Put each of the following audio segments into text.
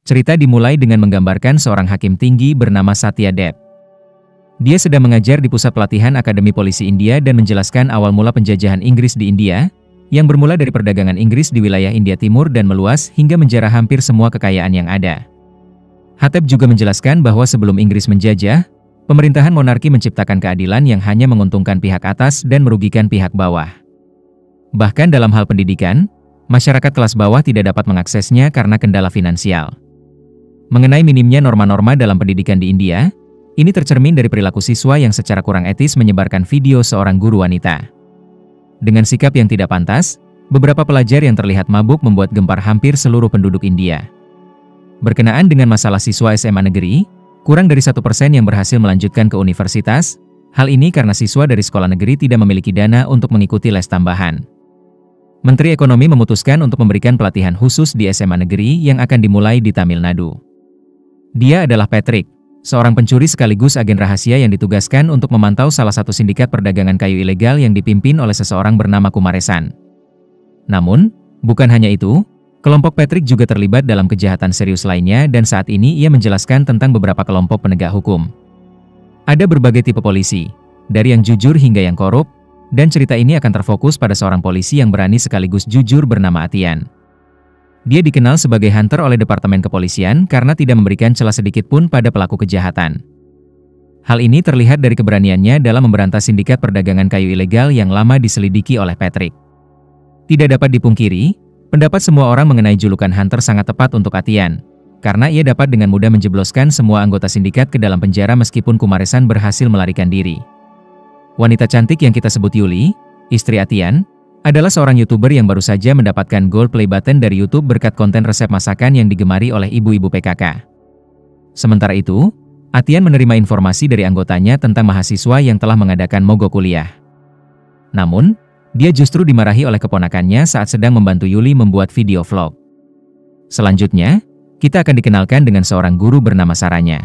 Cerita dimulai dengan menggambarkan seorang hakim tinggi bernama Satya Dev. Dia sedang mengajar di pusat pelatihan Akademi Polisi India dan menjelaskan awal mula penjajahan Inggris di India, yang bermula dari perdagangan Inggris di wilayah India Timur dan meluas hingga menjarah hampir semua kekayaan yang ada. Hatep juga menjelaskan bahwa sebelum Inggris menjajah, pemerintahan monarki menciptakan keadilan yang hanya menguntungkan pihak atas dan merugikan pihak bawah. Bahkan dalam hal pendidikan, masyarakat kelas bawah tidak dapat mengaksesnya karena kendala finansial. Mengenai minimnya norma-norma dalam pendidikan di India, ini tercermin dari perilaku siswa yang secara kurang etis menyebarkan video seorang guru wanita. Dengan sikap yang tidak pantas, beberapa pelajar yang terlihat mabuk membuat gempar hampir seluruh penduduk India. Berkenaan dengan masalah siswa SMA negeri, kurang dari 1% yang berhasil melanjutkan ke universitas, hal ini karena siswa dari sekolah negeri tidak memiliki dana untuk mengikuti les tambahan. Menteri Ekonomi memutuskan untuk memberikan pelatihan khusus di SMA negeri yang akan dimulai di Tamil Nadu. Dia adalah Patrick, seorang pencuri sekaligus agen rahasia yang ditugaskan untuk memantau salah satu sindikat perdagangan kayu ilegal yang dipimpin oleh seseorang bernama Kumaresan. Namun, bukan hanya itu, kelompok Patrick juga terlibat dalam kejahatan serius lainnya dan saat ini ia menjelaskan tentang beberapa kelompok penegak hukum. Ada berbagai tipe polisi, dari yang jujur hingga yang korup, dan cerita ini akan terfokus pada seorang polisi yang berani sekaligus jujur bernama Atian. Dia dikenal sebagai hunter oleh Departemen Kepolisian karena tidak memberikan celah sedikit pun pada pelaku kejahatan. Hal ini terlihat dari keberaniannya dalam memberantas sindikat perdagangan kayu ilegal yang lama diselidiki oleh Patrick. Tidak dapat dipungkiri, pendapat semua orang mengenai julukan hunter sangat tepat untuk Atian, karena ia dapat dengan mudah menjebloskan semua anggota sindikat ke dalam penjara meskipun Kumaresan berhasil melarikan diri. Wanita cantik yang kita sebut Yuli, istri Atian, adalah seorang YouTuber yang baru saja mendapatkan gold play button dari YouTube berkat konten resep masakan yang digemari oleh ibu-ibu PKK. Sementara itu, Atian menerima informasi dari anggotanya tentang mahasiswa yang telah mengadakan mogok kuliah. Namun, dia justru dimarahi oleh keponakannya saat sedang membantu Yuli membuat video vlog. Selanjutnya, kita akan dikenalkan dengan seorang guru bernama Saranya.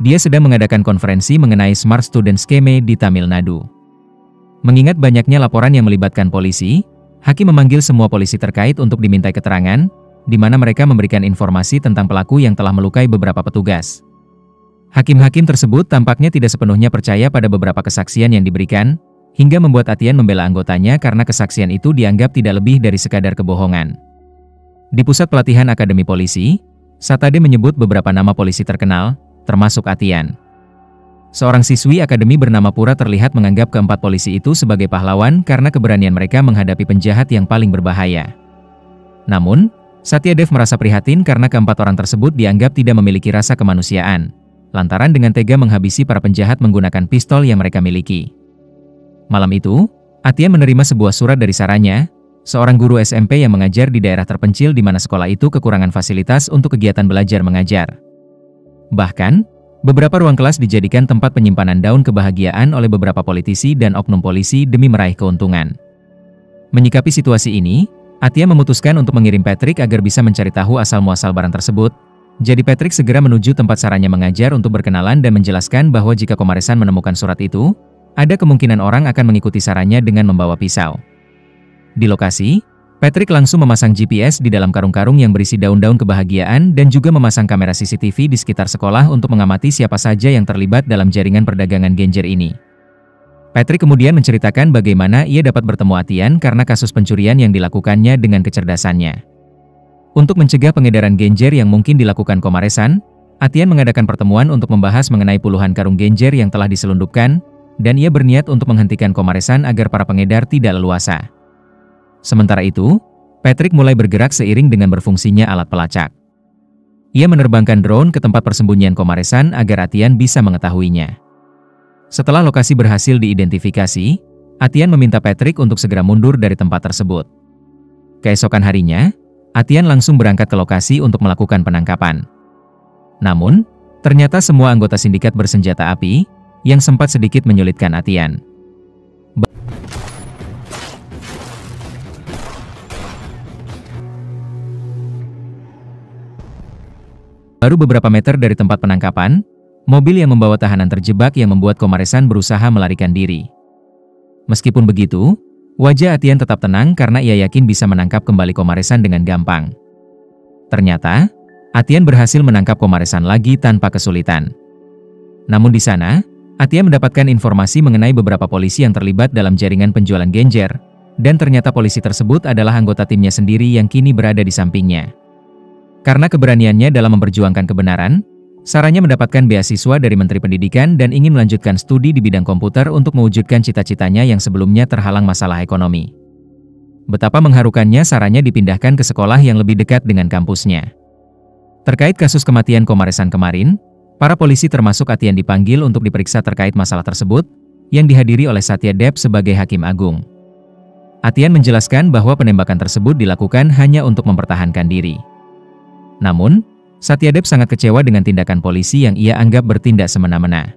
Dia sedang mengadakan konferensi mengenai Smart Student Scheme di Tamil Nadu. Mengingat banyaknya laporan yang melibatkan polisi, hakim memanggil semua polisi terkait untuk dimintai keterangan, di mana mereka memberikan informasi tentang pelaku yang telah melukai beberapa petugas. Hakim-hakim tersebut tampaknya tidak sepenuhnya percaya pada beberapa kesaksian yang diberikan, hingga membuat Atian membela anggotanya karena kesaksian itu dianggap tidak lebih dari sekadar kebohongan. Di pusat pelatihan Akademi Polisi, Satade menyebut beberapa nama polisi terkenal, termasuk Atian. Seorang siswi akademi bernama Pura terlihat menganggap keempat polisi itu sebagai pahlawan karena keberanian mereka menghadapi penjahat yang paling berbahaya. Namun, Satya Dev merasa prihatin karena keempat orang tersebut dianggap tidak memiliki rasa kemanusiaan, lantaran dengan tega menghabisi para penjahat menggunakan pistol yang mereka miliki. Malam itu, Atian menerima sebuah surat dari Saranya, seorang guru SMP yang mengajar di daerah terpencil di mana sekolah itu kekurangan fasilitas untuk kegiatan belajar mengajar. Bahkan, beberapa ruang kelas dijadikan tempat penyimpanan daun kebahagiaan oleh beberapa politisi dan oknum polisi demi meraih keuntungan. Menyikapi situasi ini, Atian memutuskan untuk mengirim Patrick agar bisa mencari tahu asal-muasal barang tersebut. Jadi Patrick segera menuju tempat Saranya mengajar untuk berkenalan dan menjelaskan bahwa jika Kumaresan menemukan surat itu, ada kemungkinan orang akan mengikuti Saranya dengan membawa pisau. Di lokasi, Patrick langsung memasang GPS di dalam karung-karung yang berisi daun-daun kebahagiaan dan juga memasang kamera CCTV di sekitar sekolah untuk mengamati siapa saja yang terlibat dalam jaringan perdagangan genjer ini. Patrick kemudian menceritakan bagaimana ia dapat bertemu Atian karena kasus pencurian yang dilakukannya dengan kecerdasannya. Untuk mencegah pengedaran genjer yang mungkin dilakukan Kumaresan, Atian mengadakan pertemuan untuk membahas mengenai puluhan karung genjer yang telah diselundupkan, dan ia berniat untuk menghentikan Kumaresan agar para pengedar tidak leluasa. Sementara itu, Patrick mulai bergerak seiring dengan berfungsinya alat pelacak. Ia menerbangkan drone ke tempat persembunyian Kumaresan agar Atian bisa mengetahuinya. Setelah lokasi berhasil diidentifikasi, Atian meminta Patrick untuk segera mundur dari tempat tersebut. Keesokan harinya, Atian langsung berangkat ke lokasi untuk melakukan penangkapan. Namun, ternyata semua anggota sindikat bersenjata api, yang sempat sedikit menyulitkan Atian. Baru beberapa meter dari tempat penangkapan, mobil yang membawa tahanan terjebak yang membuat Kumaresan berusaha melarikan diri. Meskipun begitu, wajah Atian tetap tenang karena ia yakin bisa menangkap kembali Kumaresan dengan gampang. Ternyata, Atian berhasil menangkap Komaresan lagi tanpa kesulitan. Namun di sana, Atian mendapatkan informasi mengenai beberapa polisi yang terlibat dalam jaringan penjualan genjer, dan ternyata polisi tersebut adalah anggota timnya sendiri yang kini berada di sampingnya. Karena keberaniannya dalam memperjuangkan kebenaran, Saranya mendapatkan beasiswa dari Menteri Pendidikan dan ingin melanjutkan studi di bidang komputer untuk mewujudkan cita-citanya yang sebelumnya terhalang masalah ekonomi. Betapa mengharukannya Saranya dipindahkan ke sekolah yang lebih dekat dengan kampusnya. Terkait kasus kematian Komaresan kemarin, para polisi termasuk Atian dipanggil untuk diperiksa terkait masalah tersebut, yang dihadiri oleh Satya Dev sebagai Hakim Agung. Atian menjelaskan bahwa penembakan tersebut dilakukan hanya untuk mempertahankan diri. Namun, Satya Dev sangat kecewa dengan tindakan polisi yang ia anggap bertindak semena-mena.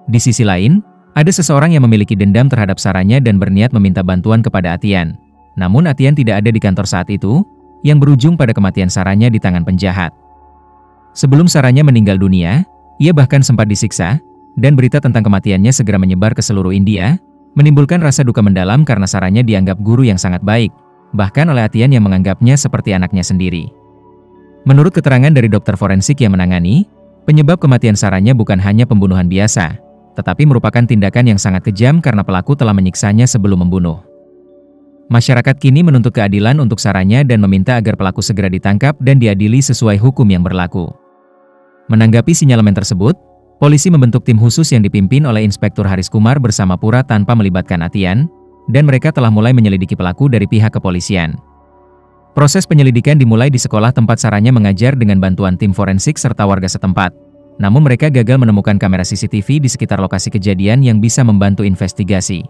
Di sisi lain, ada seseorang yang memiliki dendam terhadap Saranya dan berniat meminta bantuan kepada Atian. Namun Atian tidak ada di kantor saat itu, yang berujung pada kematian Saranya di tangan penjahat. Sebelum Saranya meninggal dunia, ia bahkan sempat disiksa, dan berita tentang kematiannya segera menyebar ke seluruh India, menimbulkan rasa duka mendalam karena Saranya dianggap guru yang sangat baik, bahkan oleh Atian yang menganggapnya seperti anaknya sendiri. Menurut keterangan dari dokter forensik yang menangani, penyebab kematian Saranya bukan hanya pembunuhan biasa, tetapi merupakan tindakan yang sangat kejam karena pelaku telah menyiksanya sebelum membunuh. Masyarakat kini menuntut keadilan untuk Saranya dan meminta agar pelaku segera ditangkap dan diadili sesuai hukum yang berlaku. Menanggapi sinyalemen tersebut, polisi membentuk tim khusus yang dipimpin oleh Inspektur Haris Kumar bersama Pura tanpa melibatkan Atian, dan mereka telah mulai menyelidiki pelaku dari pihak kepolisian. Proses penyelidikan dimulai di sekolah tempat Saranya mengajar dengan bantuan tim forensik serta warga setempat. Namun mereka gagal menemukan kamera CCTV di sekitar lokasi kejadian yang bisa membantu investigasi.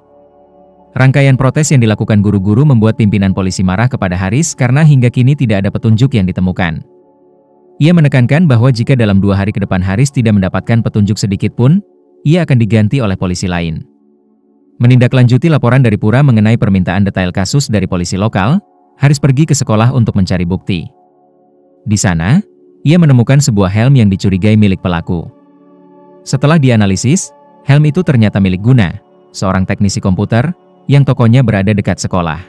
Rangkaian protes yang dilakukan guru-guru membuat pimpinan polisi marah kepada Haris karena hingga kini tidak ada petunjuk yang ditemukan. Ia menekankan bahwa jika dalam 2 hari ke depan Haris tidak mendapatkan petunjuk sedikit pun, ia akan diganti oleh polisi lain. Menindaklanjuti laporan dari Pura mengenai permintaan detail kasus dari polisi lokal, Haris pergi ke sekolah untuk mencari bukti. Di sana, ia menemukan sebuah helm yang dicurigai milik pelaku. Setelah dianalisis, helm itu ternyata milik Guna, seorang teknisi komputer, yang tokonya berada dekat sekolah.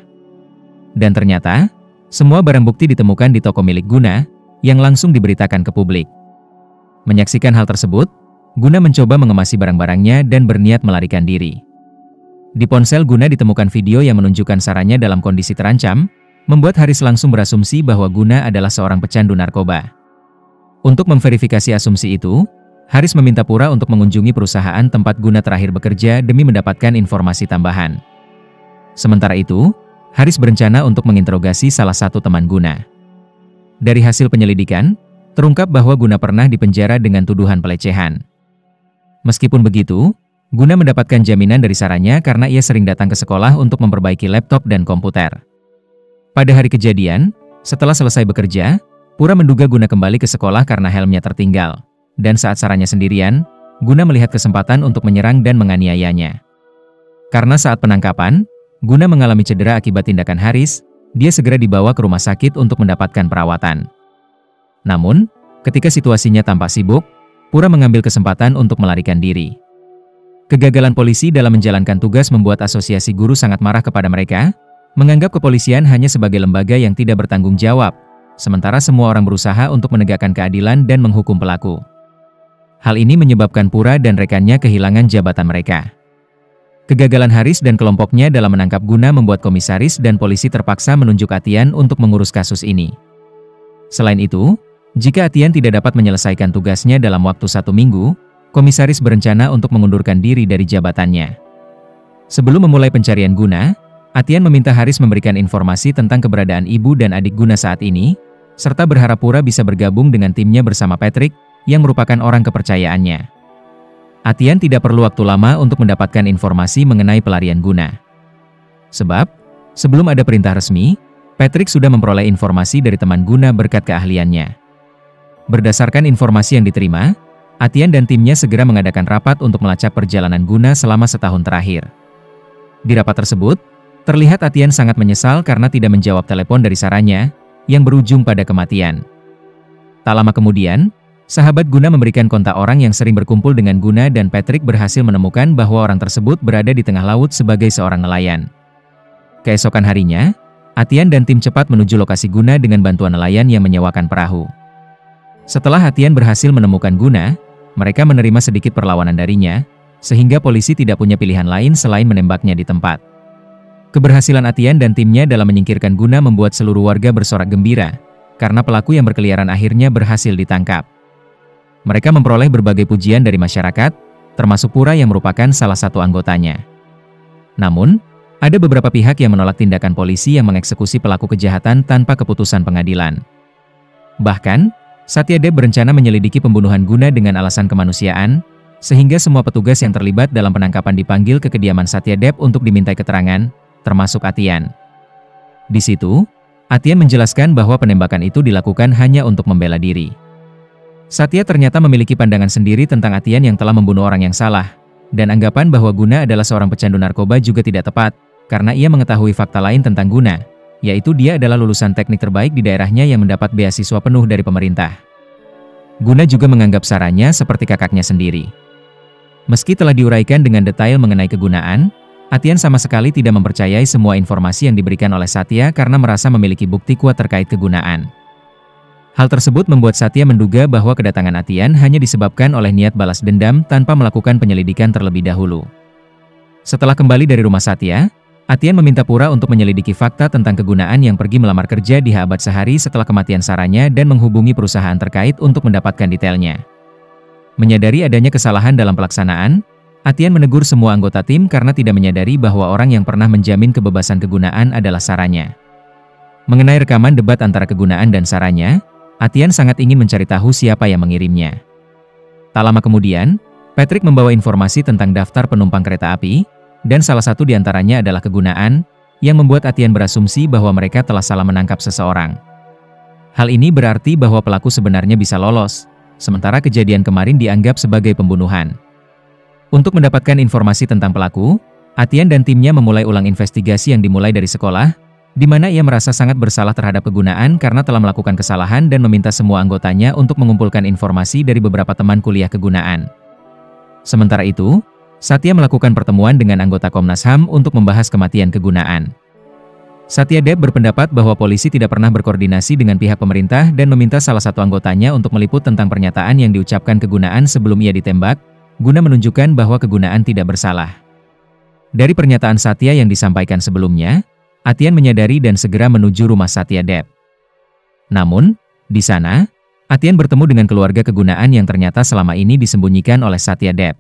Dan ternyata, semua barang bukti ditemukan di toko milik Guna, yang langsung diberitakan ke publik. Menyaksikan hal tersebut, Guna mencoba mengemasi barang-barangnya dan berniat melarikan diri. Di ponsel Guna ditemukan video yang menunjukkan Saranya dalam kondisi terancam, membuat Haris langsung berasumsi bahwa Guna adalah seorang pecandu narkoba. Untuk memverifikasi asumsi itu, Haris meminta Pura untuk mengunjungi perusahaan tempat Guna terakhir bekerja demi mendapatkan informasi tambahan. Sementara itu, Haris berencana untuk menginterogasi salah satu teman Guna. Dari hasil penyelidikan, terungkap bahwa Guna pernah dipenjara dengan tuduhan pelecehan. Meskipun begitu, Guna mendapatkan jaminan dari Saranya karena ia sering datang ke sekolah untuk memperbaiki laptop dan komputer. Pada hari kejadian, setelah selesai bekerja, Pura menduga Guna kembali ke sekolah karena helmnya tertinggal. Dan saat Saranya sendirian, Guna melihat kesempatan untuk menyerang dan menganiayanya. Karena saat penangkapan, Guna mengalami cedera akibat tindakan Haris, dia segera dibawa ke rumah sakit untuk mendapatkan perawatan. Namun, ketika situasinya tampak sibuk, Pura mengambil kesempatan untuk melarikan diri. Kegagalan polisi dalam menjalankan tugas membuat asosiasi guru sangat marah kepada mereka, menganggap kepolisian hanya sebagai lembaga yang tidak bertanggung jawab, sementara semua orang berusaha untuk menegakkan keadilan dan menghukum pelaku. Hal ini menyebabkan Pura dan rekannya kehilangan jabatan mereka. Kegagalan Haris dan kelompoknya dalam menangkap Guna membuat komisaris dan polisi terpaksa menunjuk Atian untuk mengurus kasus ini. Selain itu, jika Atian tidak dapat menyelesaikan tugasnya dalam waktu 1 minggu, komisaris berencana untuk mengundurkan diri dari jabatannya. Sebelum memulai pencarian Guna, Atian meminta Haris memberikan informasi tentang keberadaan ibu dan adik Guna saat ini, serta berharap Pura bisa bergabung dengan timnya bersama Patrick, yang merupakan orang kepercayaannya. Atian tidak perlu waktu lama untuk mendapatkan informasi mengenai pelarian Guna. Sebab, sebelum ada perintah resmi, Patrick sudah memperoleh informasi dari teman Guna berkat keahliannya. Berdasarkan informasi yang diterima, Atian dan timnya segera mengadakan rapat untuk melacak perjalanan Guna selama setahun terakhir. Di rapat tersebut, terlihat Atian sangat menyesal karena tidak menjawab telepon dari Saranya, yang berujung pada kematian. Tak lama kemudian, sahabat Guna memberikan kontak orang yang sering berkumpul dengan Guna dan Patrick berhasil menemukan bahwa orang tersebut berada di tengah laut sebagai seorang nelayan. Keesokan harinya, Atian dan tim cepat menuju lokasi Guna dengan bantuan nelayan yang menyewakan perahu. Setelah Atian berhasil menemukan Guna, mereka menerima sedikit perlawanan darinya, sehingga polisi tidak punya pilihan lain selain menembaknya di tempat. Keberhasilan Atian dan timnya dalam menyingkirkan Guna membuat seluruh warga bersorak gembira, karena pelaku yang berkeliaran akhirnya berhasil ditangkap. Mereka memperoleh berbagai pujian dari masyarakat, termasuk Pura yang merupakan salah satu anggotanya. Namun, ada beberapa pihak yang menolak tindakan polisi yang mengeksekusi pelaku kejahatan tanpa keputusan pengadilan. Bahkan, Satyadeb berencana menyelidiki pembunuhan Guna dengan alasan kemanusiaan, sehingga semua petugas yang terlibat dalam penangkapan dipanggil ke kediaman Satyadeb untuk dimintai keterangan, termasuk Atian. Di situ, Atian menjelaskan bahwa penembakan itu dilakukan hanya untuk membela diri. Satya ternyata memiliki pandangan sendiri tentang Atian yang telah membunuh orang yang salah, dan anggapan bahwa Guna adalah seorang pecandu narkoba juga tidak tepat, karena ia mengetahui fakta lain tentang Guna, yaitu dia adalah lulusan teknik terbaik di daerahnya yang mendapat beasiswa penuh dari pemerintah. Guna juga menganggap Saranya seperti kakaknya sendiri. Meski telah diuraikan dengan detail mengenai kegunaan, Atian sama sekali tidak mempercayai semua informasi yang diberikan oleh Satya karena merasa memiliki bukti kuat terkait kegunaan. Hal tersebut membuat Satya menduga bahwa kedatangan Atian hanya disebabkan oleh niat balas dendam tanpa melakukan penyelidikan terlebih dahulu. Setelah kembali dari rumah Satya, Atian meminta Pura untuk menyelidiki fakta tentang kegunaan yang pergi melamar kerja di Abad sehari setelah kematian Saranya dan menghubungi perusahaan terkait untuk mendapatkan detailnya. Menyadari adanya kesalahan dalam pelaksanaan, Atian menegur semua anggota tim karena tidak menyadari bahwa orang yang pernah menjamin kebebasan kegunaan adalah Saranya. Mengenai rekaman debat antara kegunaan dan Saranya, Atian sangat ingin mencari tahu siapa yang mengirimnya. Tak lama kemudian, Patrick membawa informasi tentang daftar penumpang kereta api, dan salah satu di antaranya adalah kegunaan, yang membuat Atian berasumsi bahwa mereka telah salah menangkap seseorang. Hal ini berarti bahwa pelaku sebenarnya bisa lolos, sementara kejadian kemarin dianggap sebagai pembunuhan. Untuk mendapatkan informasi tentang pelaku, Atian dan timnya memulai ulang investigasi yang dimulai dari sekolah, di mana ia merasa sangat bersalah terhadap kegunaan karena telah melakukan kesalahan dan meminta semua anggotanya untuk mengumpulkan informasi dari beberapa teman kuliah kegunaan. Sementara itu, Satya melakukan pertemuan dengan anggota Komnas HAM untuk membahas kematian kegunaan. Satyadeb berpendapat bahwa polisi tidak pernah berkoordinasi dengan pihak pemerintah dan meminta salah satu anggotanya untuk meliput tentang pernyataan yang diucapkan kegunaan sebelum ia ditembak, guna menunjukkan bahwa kegunaan tidak bersalah. Dari pernyataan Satya yang disampaikan sebelumnya, Atian menyadari dan segera menuju rumah Satyadeb. Namun, di sana, Atian bertemu dengan keluarga kegunaan yang ternyata selama ini disembunyikan oleh Satyadeb.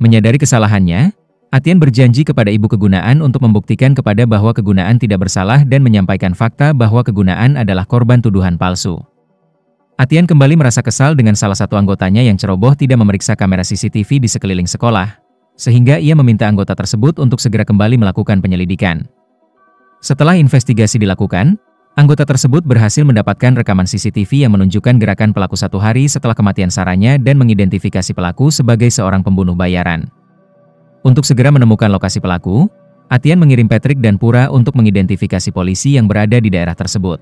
Menyadari kesalahannya, Atian berjanji kepada ibu kegunaan untuk membuktikan kepada bahwa kegunaan tidak bersalah dan menyampaikan fakta bahwa kegunaan adalah korban tuduhan palsu. Atian kembali merasa kesal dengan salah satu anggotanya yang ceroboh tidak memeriksa kamera CCTV di sekeliling sekolah, sehingga ia meminta anggota tersebut untuk segera kembali melakukan penyelidikan. Setelah investigasi dilakukan, anggota tersebut berhasil mendapatkan rekaman CCTV yang menunjukkan gerakan pelaku 1 hari setelah kematian Saranya dan mengidentifikasi pelaku sebagai seorang pembunuh bayaran. Untuk segera menemukan lokasi pelaku, Atian mengirim Patrick dan Pura untuk mengidentifikasi polisi yang berada di daerah tersebut.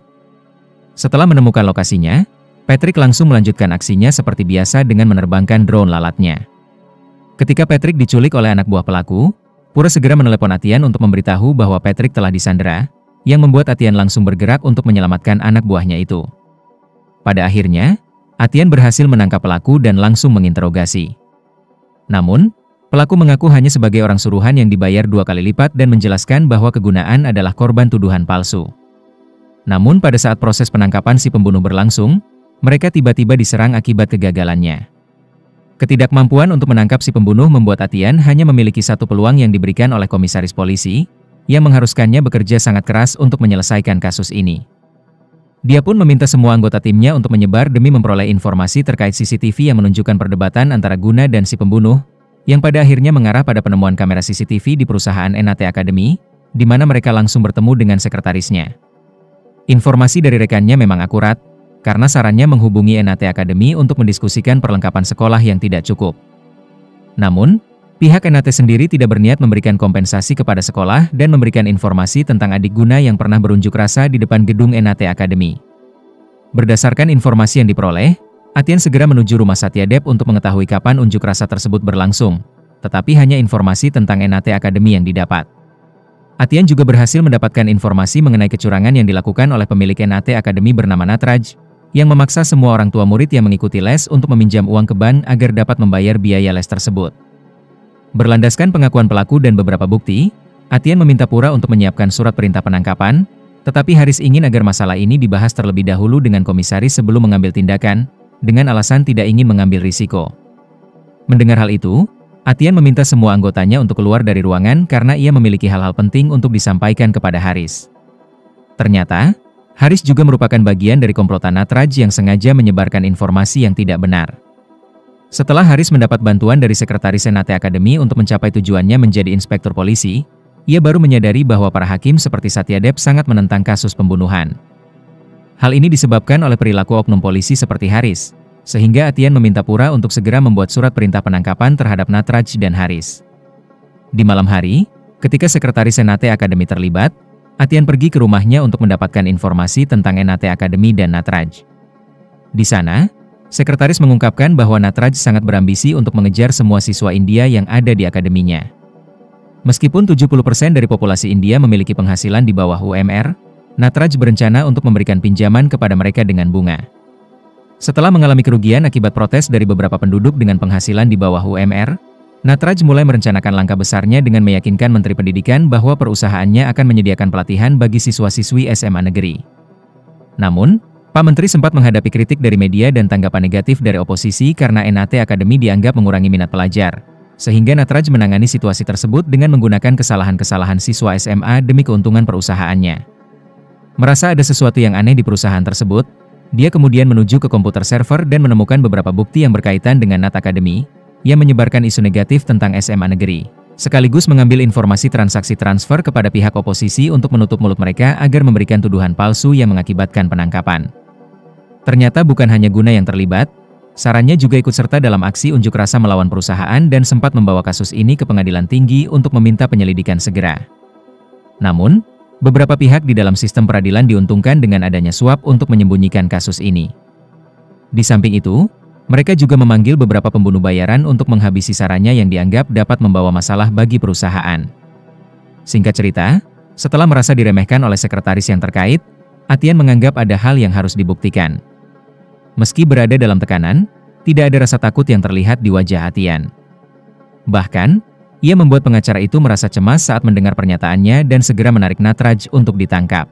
Setelah menemukan lokasinya, Patrick langsung melanjutkan aksinya seperti biasa dengan menerbangkan drone lalatnya. Ketika Patrick diculik oleh anak buah pelaku, Pura segera menelepon Atian untuk memberitahu bahwa Patrick telah disandera, yang membuat Atian langsung bergerak untuk menyelamatkan anak buahnya itu. Pada akhirnya, Atian berhasil menangkap pelaku dan langsung menginterogasi. Namun, pelaku mengaku hanya sebagai orang suruhan yang dibayar 2 kali lipat dan menjelaskan bahwa kegunaan adalah korban tuduhan palsu. Namun pada saat proses penangkapan si pembunuh berlangsung, mereka tiba-tiba diserang akibat kegagalannya. Ketidakmampuan untuk menangkap si pembunuh membuat Atian hanya memiliki satu peluang yang diberikan oleh komisaris polisi, yang mengharuskannya bekerja sangat keras untuk menyelesaikan kasus ini. Dia pun meminta semua anggota timnya untuk menyebar demi memperoleh informasi terkait CCTV yang menunjukkan perdebatan antara Guna dan si pembunuh, yang pada akhirnya mengarah pada penemuan kamera CCTV di perusahaan NAT Academy, di mana mereka langsung bertemu dengan sekretarisnya. Informasi dari rekannya memang akurat, karena sarannya menghubungi NAT Academy untuk mendiskusikan perlengkapan sekolah yang tidak cukup. Namun, pihak NAT sendiri tidak berniat memberikan kompensasi kepada sekolah dan memberikan informasi tentang adik Guna yang pernah berunjuk rasa di depan gedung NAT Academy. Berdasarkan informasi yang diperoleh, Atian segera menuju rumah Satyadeb untuk mengetahui kapan unjuk rasa tersebut berlangsung, tetapi hanya informasi tentang NAT Academy yang didapat. Atian juga berhasil mendapatkan informasi mengenai kecurangan yang dilakukan oleh pemilik NAT Academy bernama Natraj, yang memaksa semua orang tua murid yang mengikuti les untuk meminjam uang ke bank agar dapat membayar biaya les tersebut. Berlandaskan pengakuan pelaku dan beberapa bukti, Atian meminta Pura untuk menyiapkan surat perintah penangkapan, tetapi Haris ingin agar masalah ini dibahas terlebih dahulu dengan komisaris sebelum mengambil tindakan, dengan alasan tidak ingin mengambil risiko. Mendengar hal itu, Atian meminta semua anggotanya untuk keluar dari ruangan karena ia memiliki hal-hal penting untuk disampaikan kepada Haris. Ternyata, Haris juga merupakan bagian dari komplotan Natraj yang sengaja menyebarkan informasi yang tidak benar. Setelah Haris mendapat bantuan dari Sekretaris Senate Akademi untuk mencapai tujuannya menjadi inspektur polisi, ia baru menyadari bahwa para hakim seperti Satyadep sangat menentang kasus pembunuhan. Hal ini disebabkan oleh perilaku oknum polisi seperti Haris, sehingga Atian meminta Pura untuk segera membuat surat perintah penangkapan terhadap Natraj dan Haris. Di malam hari, ketika Sekretaris Senate Akademi terlibat, Atian pergi ke rumahnya untuk mendapatkan informasi tentang Senate Akademi dan Natraj. Di sana, Sekretaris mengungkapkan bahwa Natraj sangat berambisi untuk mengejar semua siswa India yang ada di akademinya. Meskipun 70% dari populasi India memiliki penghasilan di bawah UMR, Natraj berencana untuk memberikan pinjaman kepada mereka dengan bunga. Setelah mengalami kerugian akibat protes dari beberapa penduduk dengan penghasilan di bawah UMR, Natraj mulai merencanakan langkah besarnya dengan meyakinkan Menteri Pendidikan bahwa perusahaannya akan menyediakan pelatihan bagi siswa-siswi SMA negeri. Namun, Pak Menteri sempat menghadapi kritik dari media dan tanggapan negatif dari oposisi karena Senate Akademi dianggap mengurangi minat pelajar, sehingga Natraj menangani situasi tersebut dengan menggunakan kesalahan-kesalahan siswa SMA demi keuntungan perusahaannya. Merasa ada sesuatu yang aneh di perusahaan tersebut, dia kemudian menuju ke komputer server dan menemukan beberapa bukti yang berkaitan dengan Nat Akademi, yang menyebarkan isu negatif tentang SMA negeri, sekaligus mengambil informasi transaksi transfer kepada pihak oposisi untuk menutup mulut mereka agar memberikan tuduhan palsu yang mengakibatkan penangkapan. Ternyata bukan hanya Guna yang terlibat, Sarannya juga ikut serta dalam aksi unjuk rasa melawan perusahaan dan sempat membawa kasus ini ke pengadilan tinggi untuk meminta penyelidikan segera. Namun, beberapa pihak di dalam sistem peradilan diuntungkan dengan adanya suap untuk menyembunyikan kasus ini. Di samping itu, mereka juga memanggil beberapa pembunuh bayaran untuk menghabisi sarannya yang dianggap dapat membawa masalah bagi perusahaan. Singkat cerita, setelah merasa diremehkan oleh sekretaris yang terkait, Atian menganggap ada hal yang harus dibuktikan. Meski berada dalam tekanan, tidak ada rasa takut yang terlihat di wajah Atian. Bahkan, ia membuat pengacara itu merasa cemas saat mendengar pernyataannya dan segera menarik Natraj untuk ditangkap.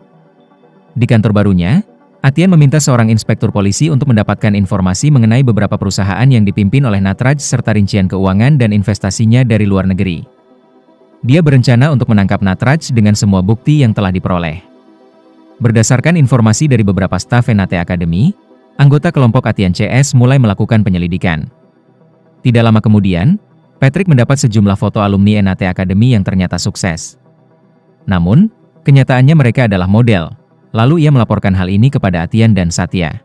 Di kantor barunya, Atian meminta seorang inspektur polisi untuk mendapatkan informasi mengenai beberapa perusahaan yang dipimpin oleh Natraj serta rincian keuangan dan investasinya dari luar negeri. Dia berencana untuk menangkap Natraj dengan semua bukti yang telah diperoleh. Berdasarkan informasi dari beberapa staf Senate Akademi, anggota kelompok Atian CS mulai melakukan penyelidikan. Tidak lama kemudian, Patrick mendapat sejumlah foto alumni Senate Akademi yang ternyata sukses. Namun, kenyataannya mereka adalah model. Lalu ia melaporkan hal ini kepada Atian dan Satya.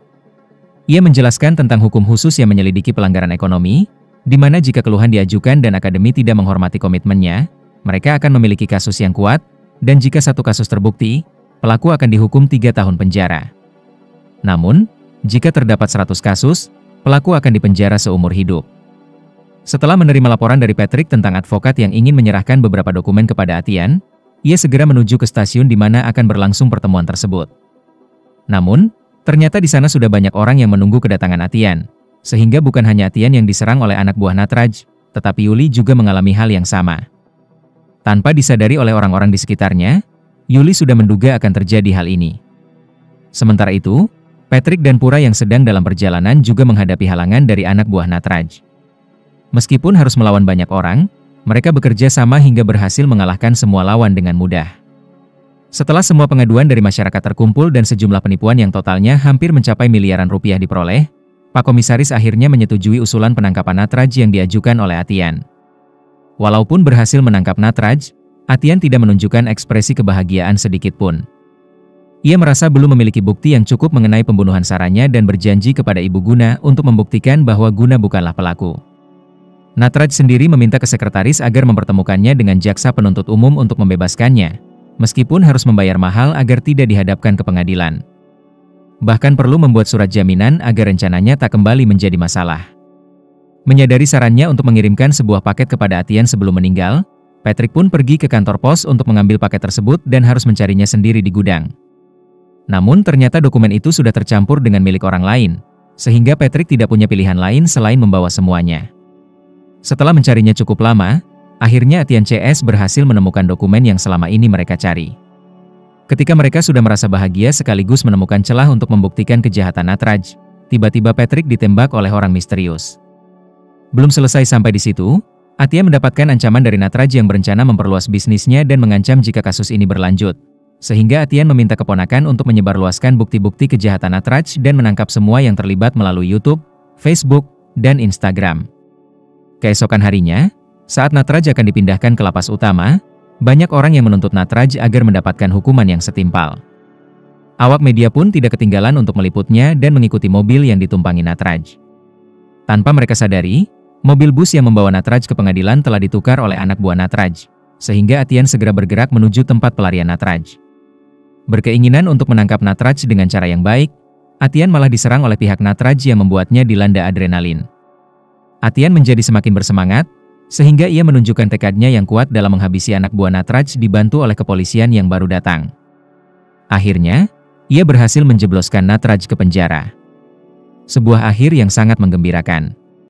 Ia menjelaskan tentang hukum khusus yang menyelidiki pelanggaran ekonomi, di mana jika keluhan diajukan dan akademi tidak menghormati komitmennya, mereka akan memiliki kasus yang kuat, dan jika satu kasus terbukti, pelaku akan dihukum 3 tahun penjara. Namun, jika terdapat 100 kasus, pelaku akan dipenjara seumur hidup. Setelah menerima laporan dari Patrick tentang advokat yang ingin menyerahkan beberapa dokumen kepada Atian, ia segera menuju ke stasiun di mana akan berlangsung pertemuan tersebut. Namun, ternyata di sana sudah banyak orang yang menunggu kedatangan Atian, sehingga bukan hanya Atian yang diserang oleh anak buah Natraj, tetapi Yuli juga mengalami hal yang sama. Tanpa disadari oleh orang-orang di sekitarnya, Yuli sudah menduga akan terjadi hal ini. Sementara itu, Patrick dan Pura yang sedang dalam perjalanan juga menghadapi halangan dari anak buah Natraj. Meskipun harus melawan banyak orang, mereka bekerja sama hingga berhasil mengalahkan semua lawan dengan mudah. Setelah semua pengaduan dari masyarakat terkumpul dan sejumlah penipuan yang totalnya hampir mencapai miliaran rupiah diperoleh, Pak Komisaris akhirnya menyetujui usulan penangkapan Natraj yang diajukan oleh Atian. Walaupun berhasil menangkap Natraj, Atian tidak menunjukkan ekspresi kebahagiaan sedikitpun. Ia merasa belum memiliki bukti yang cukup mengenai pembunuhan sarannya dan berjanji kepada Ibu Guna untuk membuktikan bahwa Guna bukanlah pelaku. Natraj sendiri meminta ke sekretaris agar mempertemukannya dengan jaksa penuntut umum untuk membebaskannya, meskipun harus membayar mahal agar tidak dihadapkan ke pengadilan. Bahkan perlu membuat surat jaminan agar rencananya tak kembali menjadi masalah. Menyadari sarannya untuk mengirimkan sebuah paket kepada Atian sebelum meninggal, Patrick pun pergi ke kantor pos untuk mengambil paket tersebut dan harus mencarinya sendiri di gudang. Namun ternyata dokumen itu sudah tercampur dengan milik orang lain, sehingga Patrick tidak punya pilihan lain selain membawa semuanya. Setelah mencarinya cukup lama, akhirnya Atian CS berhasil menemukan dokumen yang selama ini mereka cari. Ketika mereka sudah merasa bahagia sekaligus menemukan celah untuk membuktikan kejahatan Natraj, tiba-tiba Patrick ditembak oleh orang misterius. Belum selesai sampai di situ, Atian mendapatkan ancaman dari Natraj yang berencana memperluas bisnisnya dan mengancam jika kasus ini berlanjut. Sehingga Atian meminta keponakan untuk menyebarluaskan bukti-bukti kejahatan Natraj dan menangkap semua yang terlibat melalui YouTube, Facebook, dan Instagram. Keesokan harinya, saat Natraj akan dipindahkan ke lapas utama, banyak orang yang menuntut Natraj agar mendapatkan hukuman yang setimpal. Awak media pun tidak ketinggalan untuk meliputnya dan mengikuti mobil yang ditumpangi Natraj. Tanpa mereka sadari, mobil bus yang membawa Natraj ke pengadilan telah ditukar oleh anak buah Natraj, sehingga Atian segera bergerak menuju tempat pelarian Natraj. Berkeinginan untuk menangkap Natraj dengan cara yang baik, Atian malah diserang oleh pihak Natraj yang membuatnya dilanda adrenalin. Atian menjadi semakin bersemangat, sehingga ia menunjukkan tekadnya yang kuat dalam menghabisi anak buah Natraj dibantu oleh kepolisian yang baru datang. Akhirnya, ia berhasil menjebloskan Natraj ke penjara. Sebuah akhir yang sangat menggembirakan.